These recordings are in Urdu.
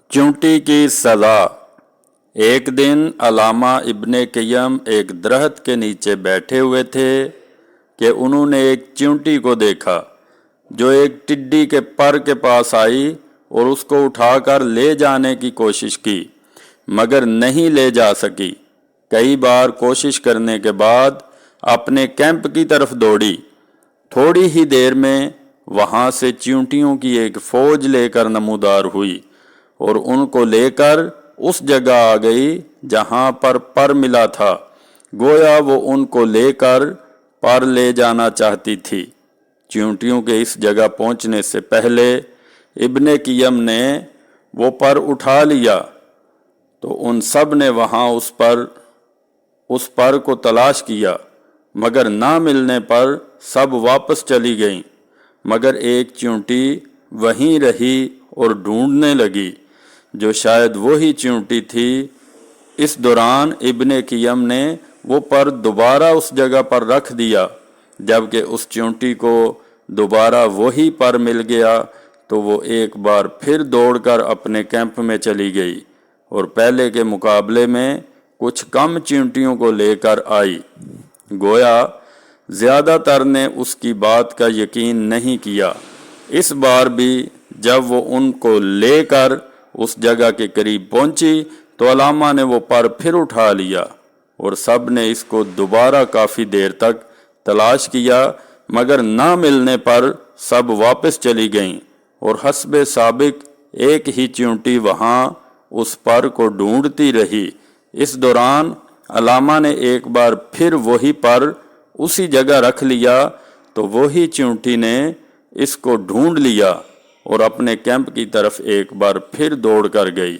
چونٹی کی سزا۔ ایک دن علامہ ابن قیم ایک درخت کے نیچے بیٹھے ہوئے تھے کہ انہوں نے ایک چونٹی کو دیکھا جو ایک ٹڈی کے پر کے پاس آئی اور اس کو اٹھا کر لے جانے کی کوشش کی، مگر نہیں لے جا سکی۔ کئی بار کوشش کرنے کے بعد اپنے کیمپ کی طرف دوڑی۔ تھوڑی ہی دیر میں وہاں سے چیونٹیوں کی ایک فوج لے کر نمودار ہوئی اور ان کو لے کر اس جگہ آ گئی جہاں پر ملا تھا، گویا وہ ان کو لے کر پر لے جانا چاہتی تھی۔ چیونٹیوں کے اس جگہ پہنچنے سے پہلے ابن قیم نے وہ پر اٹھا لیا تو ان سب نے وہاں اس پر کو تلاش کیا، مگر نہ ملنے پر سب واپس چلی گئیں، مگر ایک چیونٹی وہیں رہی اور ڈھونڈنے لگی جو شاید وہی چیونٹی تھی۔ اس دوران ابن قیم نے وہ پر دوبارہ اس جگہ پر رکھ دیا۔ جبکہ اس چیونٹی کو دوبارہ وہی پر مل گیا تو وہ ایک بار پھر دوڑ کر اپنے کیمپ میں چلی گئی اور پہلے کے مقابلے میں کچھ کم چیونٹیوں کو لے کر آئی۔ گویا زیادہ تر نے اس کی بات کا یقین نہیں کیا۔ اس بار بھی جب وہ ان کو لے کر اس جگہ کے قریب پہنچی تو علامہ نے وہ پر پھر اٹھا لیا اور سب نے اس کو دوبارہ کافی دیر تک تلاش کیا، مگر نہ ملنے پر سب واپس چلی گئیں اور حسب سابق ایک ہی چیونٹی وہاں اس پر کو ڈھونڈتی رہی۔ اس دوران علامہ نے ایک بار پھر وہی پر اسی جگہ رکھ لیا تو وہی چیونٹی نے اس کو ڈھونڈ لیا اور اپنے کیمپ کی طرف ایک بار پھر دوڑ کر گئی،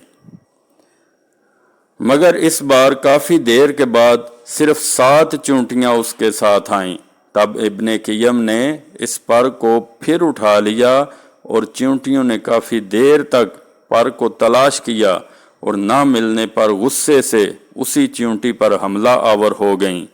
مگر اس بار کافی دیر کے بعد صرف 7 چیونٹیاں اس کے ساتھ آئیں۔ تب ابن قیم نے اس پر کو پھر اٹھا لیا اور چیونٹیوں نے کافی دیر تک پر کو تلاش کیا اور نہ ملنے پر غصے سے اسی چیونٹی پر حملہ آور ہو گئیں،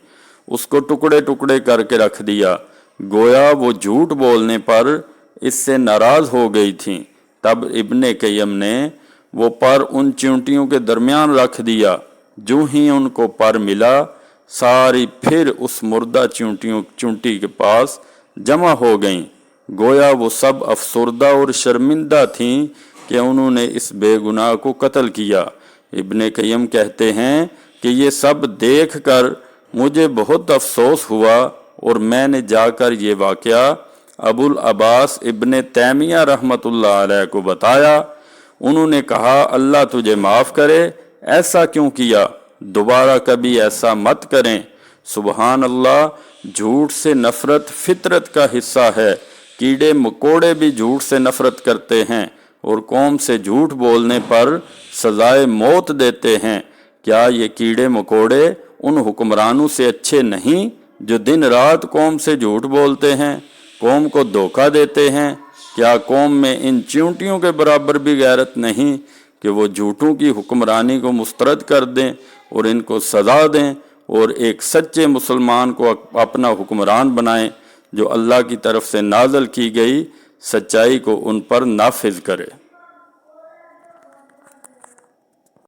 اس کو ٹکڑے ٹکڑے کر کے رکھ دیا، گویا وہ جھوٹ بولنے پر اس سے ناراض ہو گئی تھیں۔ تب ابن قیم نے وہ پر ان چیونٹیوں کے درمیان رکھ دیا۔ جو ہی ان کو پر ملا ساری پھر اس مردہ چیونٹی کے پاس جمع ہو گئیں، گویا وہ سب افسردہ اور شرمندہ تھیں کہ انہوں نے اس بے گناہ کو قتل کیا۔ ابن قیم کہتے ہیں کہ یہ سب دیکھ کر مجھے بہت افسوس ہوا اور میں نے جا کر یہ واقعہ ابو العباس ابن تیمیہ رحمۃ اللہ علیہ کو بتایا۔ انہوں نے کہا اللہ تجھے معاف کرے، ایسا کیوں کیا؟ دوبارہ کبھی ایسا مت کریں۔ سبحان اللہ، جھوٹ سے نفرت فطرت کا حصہ ہے۔ کیڑے مکوڑے بھی جھوٹ سے نفرت کرتے ہیں اور قوم سے جھوٹ بولنے پر سزائے موت دیتے ہیں۔ کیا یہ کیڑے مکوڑے ان حکمرانوں سے اچھے نہیں جو دن رات قوم سے جھوٹ بولتے ہیں، قوم کو دھوکہ دیتے ہیں؟ کیا قوم میں ان چیونٹیوں کے برابر بھی غیرت نہیں کہ وہ جھوٹوں کی حکمرانی کو مسترد کر دیں اور ان کو سزا دیں اور ایک سچے مسلمان کو اپنا حکمران بنائیں جو اللہ کی طرف سے نازل کی گئی سچائی کو ان پر نافذ کرے؟